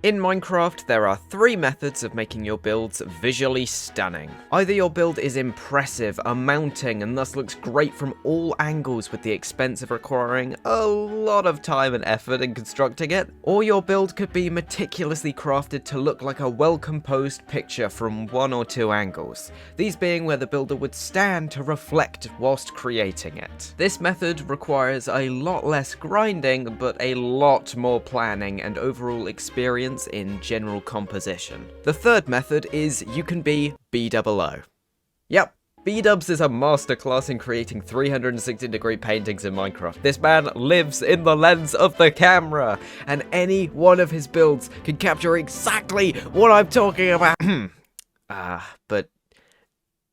In Minecraft, there are 3 methods of making your builds visually stunning. Either your build is impressive, a mounting, and thus looks great from all angles with the expense of requiring a lot of time and effort in constructing it, or your build could be meticulously crafted to look like a well-composed picture from 1 or 2 angles, these being where the builder would stand to reflect whilst creating it. This method requires a lot less grinding, but a lot more planning and overall experience in general composition. The third method is you can be Bdubs. Yep. Bdubs is a masterclass in creating 360-degree paintings in Minecraft. This man lives in the lens of the camera, and any one of his builds can capture exactly what I'm talking about. But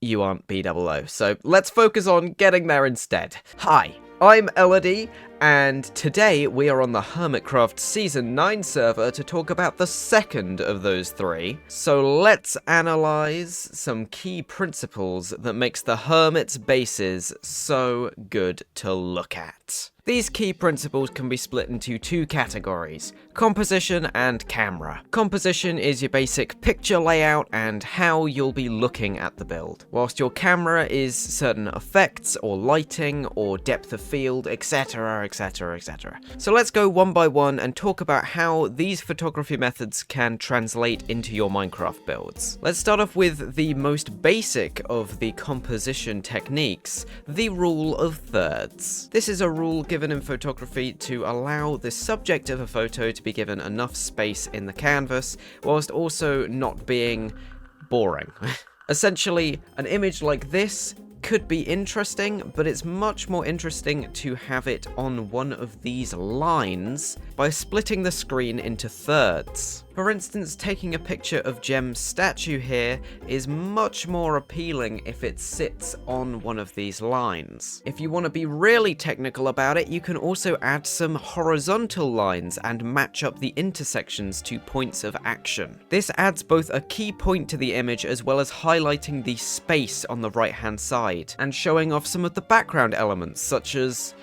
you aren't Bdubs, so let's focus on getting there instead. Hi, I'm Elodie, and today we are on the Hermitcraft Season 9 server to talk about the second of those 3. So let's analyze some key principles that makes the Hermit's bases so good to look at. These key principles can be split into 2 categories, composition and camera. Composition is your basic picture layout and how you'll be looking at the build, whilst your camera is certain effects or lighting or depth of field, etc, etc, etc. So let's go one by one and talk about how these photography methods can translate into your Minecraft builds. Let's start off with the most basic of the composition techniques, the rule of thirds. This is a rule given in photography to allow the subject of a photo to be given enough space in the canvas, whilst also not being boring. Essentially, an image like this could be interesting, but it's much more interesting to have it on one of these lines by splitting the screen into thirds. For instance, taking a picture of Gem's statue here is much more appealing if it sits on one of these lines. If you want to be really technical about it, you can also add some horizontal lines and match up the intersections to points of action. This adds both a key point to the image as well as highlighting the space on the right-hand side and showing off some of the background elements, such as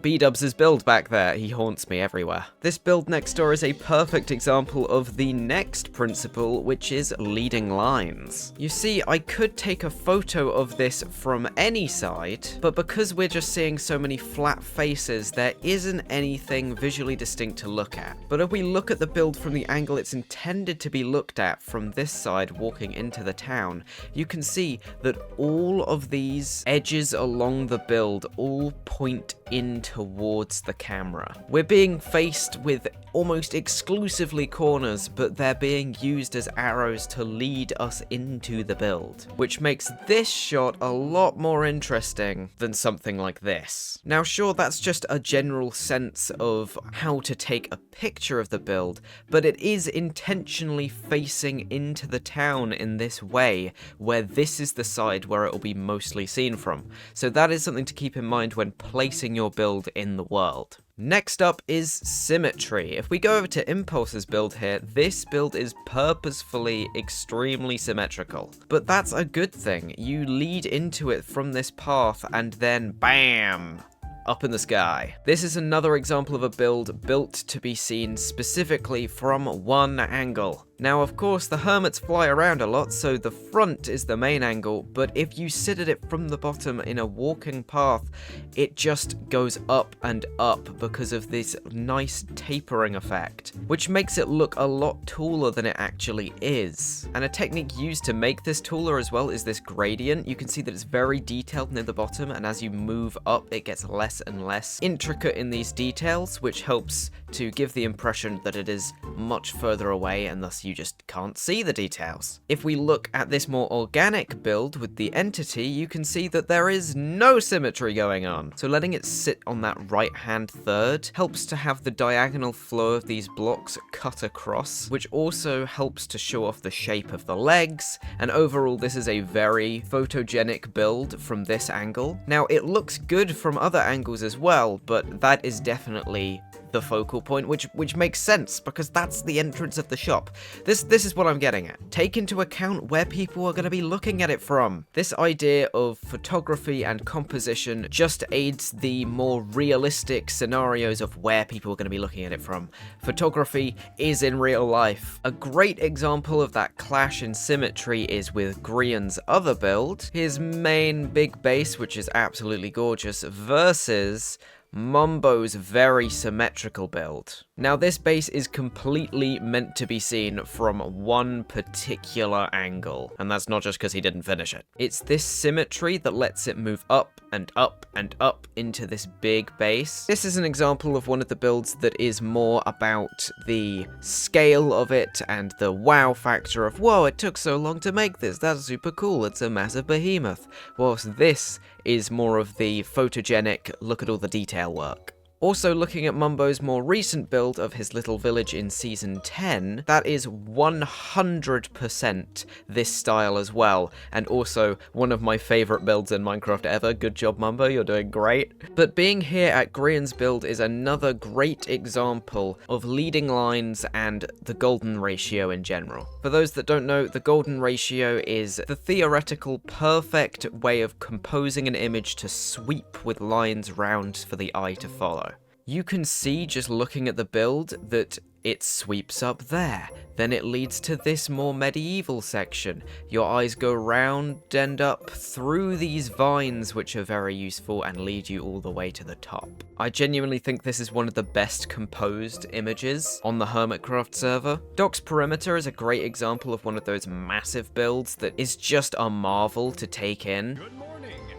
Bdubs' build back there. He haunts me everywhere. This build next door is a perfect example of the next principle, which is leading lines. You see, I could take a photo of this from any side, but because we're just seeing so many flat faces, there isn't anything visually distinct to look at. But if we look at the build from the angle it's intended to be looked at from this side walking into the town, you can see that all of these edges along the build all point in towards the camera. We're being faced with almost exclusively corners, but they're being used as arrows to lead us into the build, which makes this shot a lot more interesting than something like this. Now sure, that's just a general sense of how to take a picture of the build, but it is intentionally facing into the town in this way, where this is the side where it will be mostly seen from. So that is something to keep in mind when placing your build in the world. Next up is Symmetry. If we go over to Impulse's build here, this build is purposefully extremely symmetrical. But that's a good thing. You lead into it from this path and then BAM! Up in the sky. This is another example of a build built to be seen specifically from one angle. Now, of course, the Hermits fly around a lot, so the front is the main angle, but if you sit at it from the bottom in a walking path, it just goes up and up because of this nice tapering effect, which makes it look a lot taller than it actually is. And a technique used to make this taller as well is this gradient. You can see that it's very detailed near the bottom, and as you move up, it gets less and less intricate in these details, which helps to give the impression that it is much further away, and thus you just can't see the details. If we look at this more organic build with the entity, you can see that there is no symmetry going on. So letting it sit on that right-hand third helps to have the diagonal flow of these blocks cut across, which also helps to show off the shape of the legs, and overall this is a very photogenic build from this angle. Now, it looks good from other angles as well, but that is definitely the focal point, which makes sense because that's the entrance of the shop. This is what I'm getting at. Take into account where people are going to be looking at it from. This idea of photography and composition just aids the more realistic scenarios of where people are going to be looking at it from. Photography is in real life. A great example of that clash in symmetry is with Grian's other build, his main big base, which is absolutely gorgeous, versus Mumbo's very symmetrical build. Now this base is completely meant to be seen from one particular angle, and that's not just because he didn't finish it. It's this symmetry that lets it move up and up and up into this big base. This is an example of one of the builds that is more about the scale of it and the wow factor of, whoa, it took so long to make this, that's super cool, it's a massive behemoth. Whilst this is more of the photogenic, look at all the detail work. Also, looking at Mumbo's more recent build of his little village in Season 10, that is 100% this style as well, and also one of my favourite builds in Minecraft ever. Good job, Mumbo, you're doing great. But being here at Grian's build is another great example of leading lines and the golden ratio in general. For those that don't know, the golden ratio is the theoretical perfect way of composing an image to sweep with lines round for the eye to follow. You can see just looking at the build that it sweeps up there, then it leads to this more medieval section. Your eyes go round and up through these vines, which are very useful and lead you all the way to the top. I genuinely think this is one of the best composed images on the Hermitcraft server. Doc's Perimeter is a great example of one of those massive builds that is just a marvel to take in.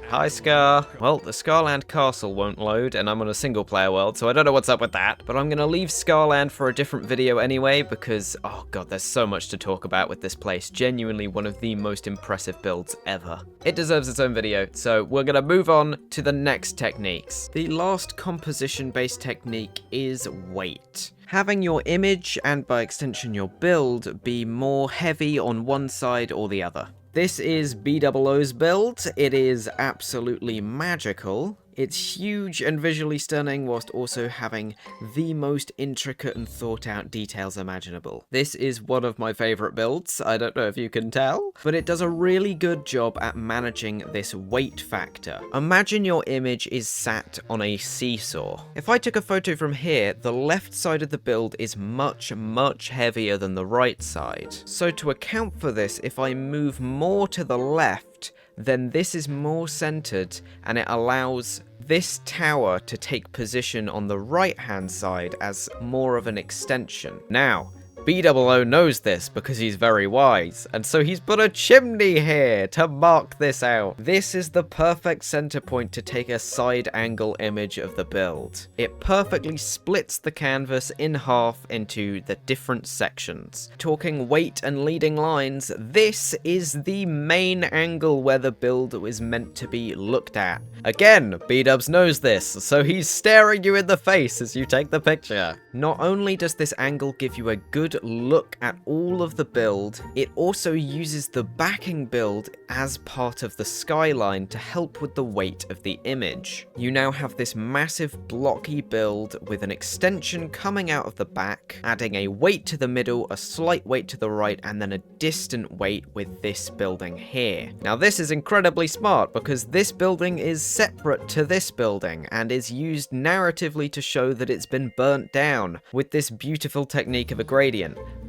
Hi, Scar. Well, the Scarland Castle won't load, and I'm on a single-player world, so I don't know what's up with that. But I'm going to leave Scarland for a different video anyway, because, oh god, there's so much to talk about with this place. Genuinely one of the most impressive builds ever. It deserves its own video, so we're going to move on to the next techniques. The last composition-based technique is weight. Having your image, and by extension your build, be more heavy on one side or the other. This is Bdoubs' build. It is absolutely magical. It's huge and visually stunning whilst also having the most intricate and thought out details imaginable. This is one of my favourite builds, I don't know if you can tell, but it does a really good job at managing this weight factor. Imagine your image is sat on a seesaw. If I took a photo from here, the left side of the build is much, much heavier than the right side. So to account for this, if I move more to the left, then this is more centered and it allows this tower to take position on the right hand side as more of an extension. Now, Bdubs knows this because he's very wise, and so he's put a chimney here to mark this out. This is the perfect center point to take a side angle image of the build. It perfectly splits the canvas in half into the different sections. Talking weight and leading lines, this is the main angle where the build is meant to be looked at. Again, Bdubs knows this, so he's staring you in the face as you take the picture. Not only does this angle give you a good look at all of the build, it also uses the backing build as part of the skyline to help with the weight of the image. You now have this massive blocky build with an extension coming out of the back, adding a weight to the middle, a slight weight to the right, and then a distant weight with this building here. Now this is incredibly smart because this building is separate to this building and is used narratively to show that it's been burnt down with this beautiful technique of a gradient.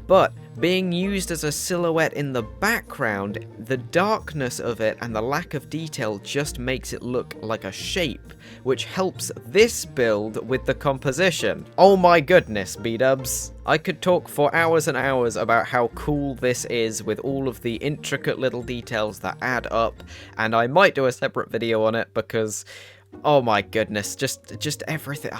But being used as a silhouette in the background, the darkness of it and the lack of detail just makes it look like a shape, which helps this build with the composition. Oh my goodness, Bdubs. I could talk for hours and hours about how cool this is with all of the intricate little details that add up, and I might do a separate video on it because oh my goodness, just everything.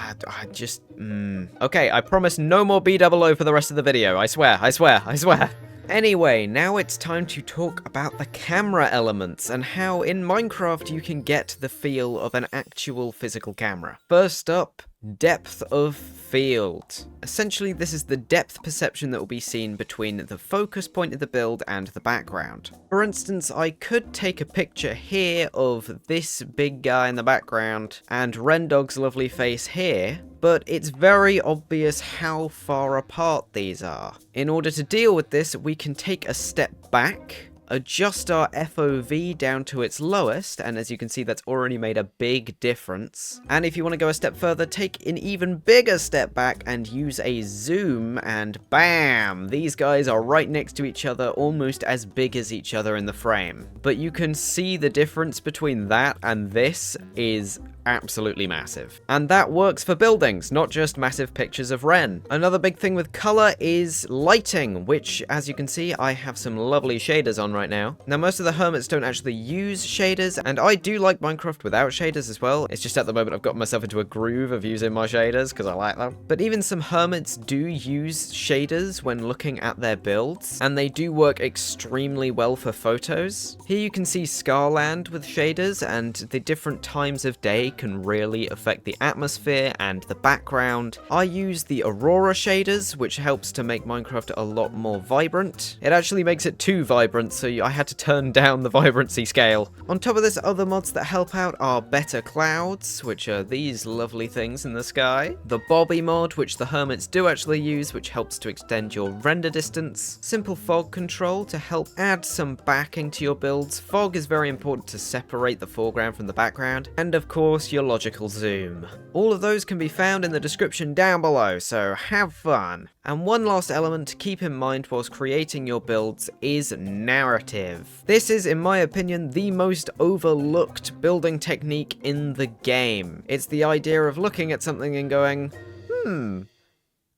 Okay, I promise no more Bdubs for the rest of the video. I swear, I swear, I swear. Anyway, now it's time to talk about the camera elements and how in Minecraft you can get the feel of an actual physical camera. First up, depth of field. Essentially, this is the depth perception that will be seen between the focus point of the build and the background. For instance, I could take a picture here of this big guy in the background and Rendog's lovely face here, but it's very obvious how far apart these are. In order to deal with this, we can take a step back, adjust our FOV down to its lowest, and as you can see, that's already made a big difference. And if you want to go a step further, take an even bigger step back and use a zoom, and bam! These guys are right next to each other, almost as big as each other in the frame. But you can see the difference between that and this is absolutely massive. And that works for buildings, not just massive pictures of Ren. Another big thing with color is lighting, which, as you can see, I have some lovely shaders on right now. Now, most of the Hermits don't actually use shaders, and I do like Minecraft without shaders as well. It's just at the moment I've got myself into a groove of using my shaders, because I like them. But even some Hermits do use shaders when looking at their builds, and they do work extremely well for photos. Here you can see Scarland with shaders, and the different times of day can really affect the atmosphere and the background. I use the Aurora shaders, which helps to make Minecraft a lot more vibrant. It actually makes it too vibrant, so I had to turn down the vibrancy scale. On top of this, other mods that help out are Better Clouds, which are these lovely things in the sky. The Bobby mod, which the Hermits do actually use, which helps to extend your render distance. Simple fog control to help add some backing to your builds. Fog is very important to separate the foreground from the background. And of course, your logical zoom. All of those can be found in the description down below, so have fun. And one last element to keep in mind whilst creating your builds is narrative. This is, in my opinion, the most overlooked building technique in the game. It's the idea of looking at something and going,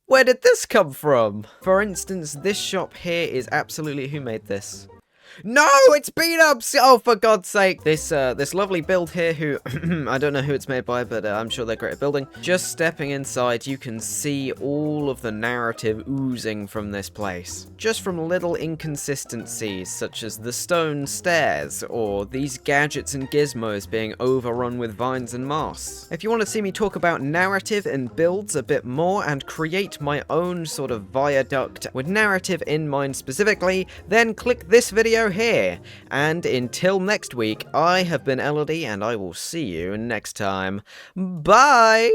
where did this come from? For instance, this shop here is absolutely who made this. No, it's Bdubs! Oh, for God's sake. This lovely build here who, I don't know who it's made by, but I'm sure they're great at building. Just stepping inside, you can see all of the narrative oozing from this place. Just from little inconsistencies, such as the stone stairs, or these gadgets and gizmos being overrun with vines and moss. If you want to see me talk about narrative and builds a bit more, and create my own sort of viaduct with narrative in mind specifically, then click this video here. And until next week, I have been Elodie, and I will see you next time. Bye!